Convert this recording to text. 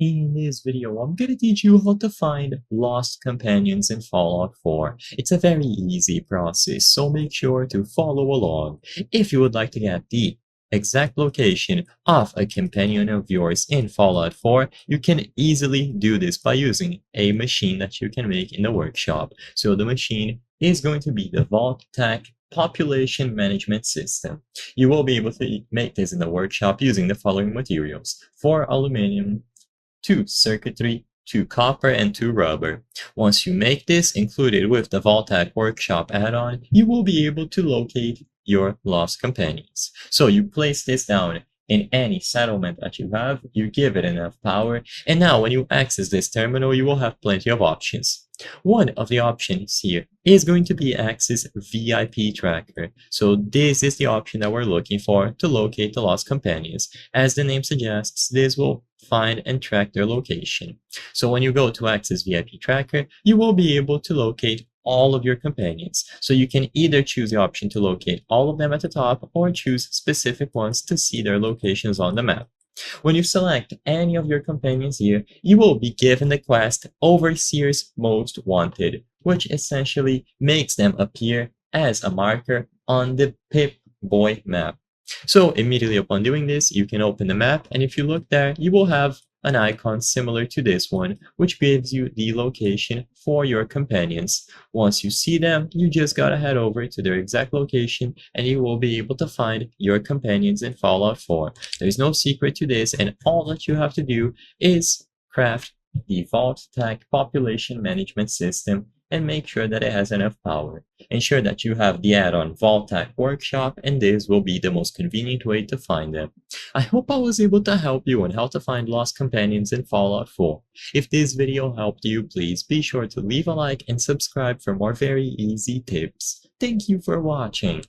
In this video, I'm gonna teach you how to find lost companions in Fallout 4. It's a very easy process, so make sure to follow along. If you would like to get the exact location of a companion of yours in Fallout 4, you can easily do this by using a machine that you can make in the workshop. So the machine is going to be the Vault-Tec Population Management System. You will be able to make this in the workshop using the following materials: 4 aluminum, 2 circuitry, 2 copper, and 2 rubber. Once you make this included with the Vault-Tec Workshop add-on, you will be able to locate your lost companions. So you place this down in any settlement that you have, you give it enough power, and now when you access this terminal, you will have plenty of options. One of the options here is going to be Access VIP Tracker. So this is the option that we're looking for to locate the lost companions. As the name suggests, this will find and track their location. So when you go to Access VIP Tracker, you will be able to locate all of your companions. So you can either choose the option to locate all of them at the top or choose specific ones to see their locations on the map. When you select any of your companions here, you will be given the quest Overseer's Most Wanted, which essentially makes them appear as a marker on the Pip-Boy map. So immediately upon doing this, you can open the map, and if you look there, you will have an icon similar to this one, which gives you the location for your companions. Once you see them, you just gotta head over to their exact location and you will be able to find your companions in Fallout 4. There's no secret to this, and all that you have to do is craft the Vault-Tec Population Management System and make sure that it has enough power. Ensure that you have the add-on Vault-Tec Workshop, and this will be the most convenient way to find them. I hope I was able to help you on how to find lost companions in Fallout 4. If this video helped you, please be sure to leave a like and subscribe for more very easy tips. Thank you for watching.